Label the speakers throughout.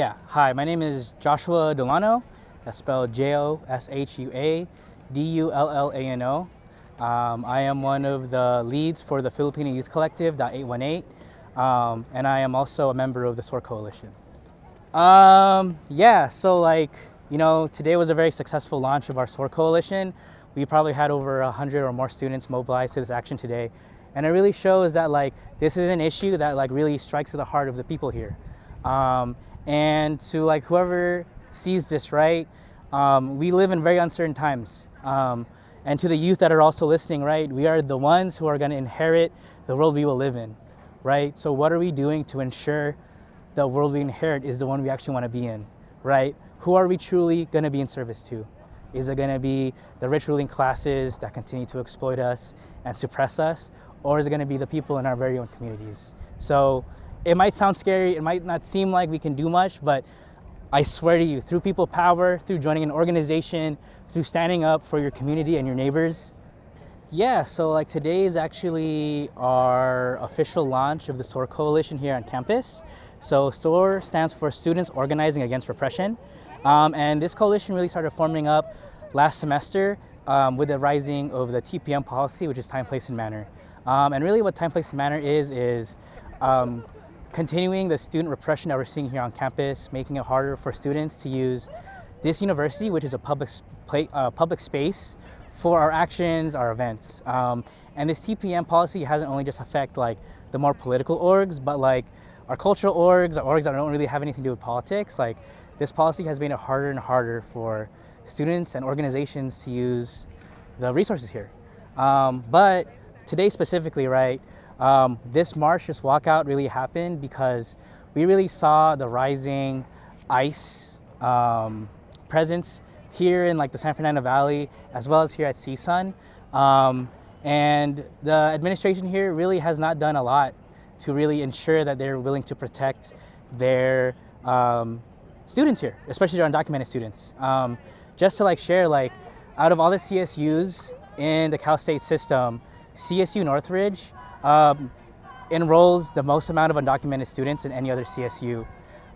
Speaker 1: Yeah, hi, my name is Joshua Delano. That's spelled Joshua-Dullano. I am one of the leads for the Filipino Youth Collective, .818, and I am also a member of the SOAR Coalition. Yeah, so today was a very successful launch of our SOAR Coalition. We probably had over 100 or more students mobilized to this action today. And it really shows that this is an issue that really strikes to the heart of the people here. And to whoever sees this, right, we live in very uncertain times. And to the youth that are also listening, right, we are the ones who are going to inherit the world we will live in, right? So what are we doing to ensure the world we inherit is the one we actually want to be in, right? Who are we truly going to be in service to? Is it going to be the rich ruling classes that continue to exploit us and suppress us? Or is it going to be the people in our very own communities? So it might sound scary, it might not seem like we can do much, but I swear to you, through people power, through joining an organization, through standing up for your community and your neighbors. Yeah, so today is actually our official launch of the SOAR Coalition here on campus. So SOAR stands for Students Organizing Against Repression. And this coalition really started forming up last semester with the rising of the TPM policy, which is time, place, and manner. And really what time, place, and manner is continuing the student repression that we're seeing here on campus, making it harder for students to use this university, which is a public space, for our actions, our events. And this TPM policy hasn't only just affect the more political orgs, but our cultural orgs, our orgs that don't really have anything to do with politics. This policy has made it harder and harder for students and organizations to use the resources here. But today specifically, right, this march, this walkout really happened because we really saw the rising ICE presence here in the San Fernando Valley, as well as here at CSUN. And the administration here really has not done a lot to really ensure that they're willing to protect their students here, especially their undocumented students. Just to share, out of all the CSUs in the Cal State system, CSU Northridge enrolls the most amount of undocumented students in any other CSU.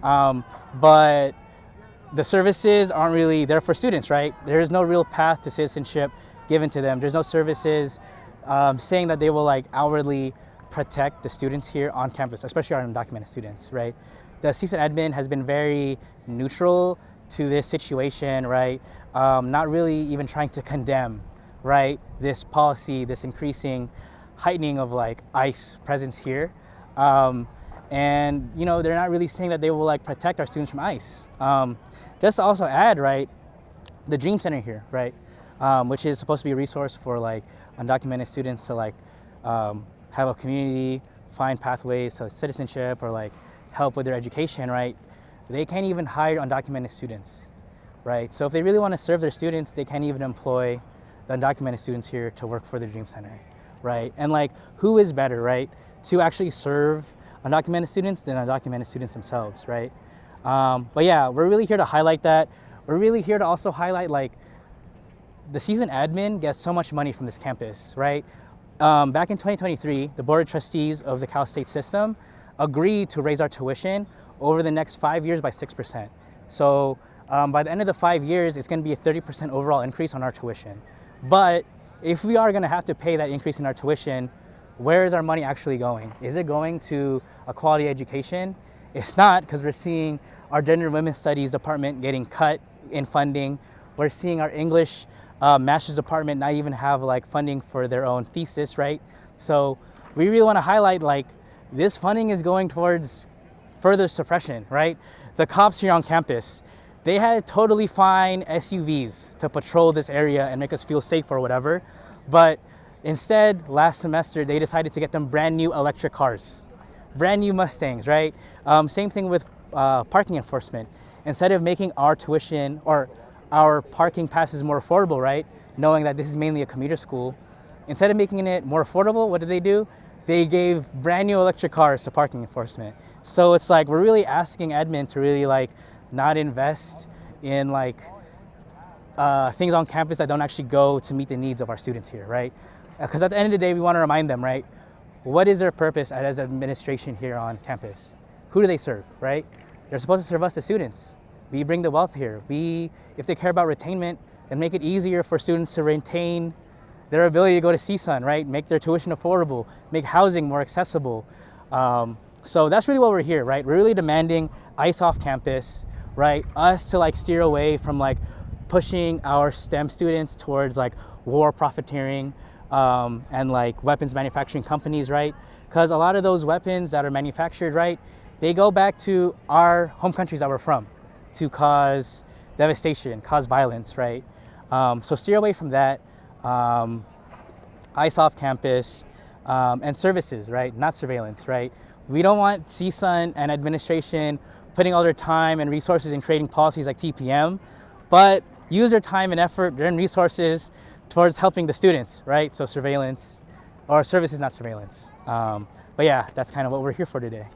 Speaker 1: But the services aren't really there for students, right? There is no real path to citizenship given to them. There's no services saying that they will outwardly protect the students here on campus, especially our undocumented students, right? The CSUN admin has been very neutral to this situation, right? Not really even trying to condemn, right, this policy, this increasing heightening of ICE presence here. And they're not really saying that they will protect our students from ICE. Just to also add, right, the Dream Center here, right, which is supposed to be a resource for undocumented students to have a community, find pathways to citizenship or help with their education, right? They can't even hire undocumented students, right? So if they really want to serve their students, they can't even employ the undocumented students here to work for the Dream Center, right? And who is better, right, to actually serve undocumented students than undocumented students themselves, right? But yeah, we're really here to highlight that. We're really here to also highlight the CSUN admin gets so much money from this campus, right? Back in 2023, the Board of Trustees of the Cal State system agreed to raise our tuition over the next 5 years by 6%. So by the end of the 5 years, it's going to be a 30% overall increase on our tuition. But if we are going to have to pay that increase in our tuition, where is our money actually going? Is it going to a quality education? It's not, because we're seeing our Gender and Women's Studies department getting cut in funding. We're seeing our English master's department not even have funding for their own thesis, right? So we really want to highlight this funding is going towards further suppression, right? The cops here on campus, they had totally fine SUVs to patrol this area and make us feel safe or whatever. But instead, last semester, they decided to get them brand new electric cars, brand new Mustangs, right? Same thing with parking enforcement. Instead of making our tuition or our parking passes more affordable, right? Knowing that this is mainly a commuter school, instead of making it more affordable, what did they do? They gave brand new electric cars to parking enforcement. So it's we're really asking admin to really not invest in things on campus that don't actually go to meet the needs of our students here, right? Because at the end of the day, we want to remind them, right? What is their purpose as administration here on campus? Who do they serve, right? they're supposed to serve us, the students. We bring the wealth here. If they care about retainment, then make it easier for students to retain their ability to go to CSUN, right? Make their tuition affordable, make housing more accessible. So that's really what we're here, right? We're really demanding ICE off campus, right? Us to like steer away from like pushing our STEM students towards like war profiteering and like weapons manufacturing companies, right? Because a lot of those weapons that are manufactured, right, they go back to our home countries that we're from to cause devastation, cause violence, right? So steer away from that. ICE off campus and services, right? Not surveillance, right? We don't want CSUN and administration putting all their time and resources in creating policies like TPM, but use their time and effort and resources towards helping the students, right? So surveillance or services, not surveillance. But yeah, that's kind of what we're here for today.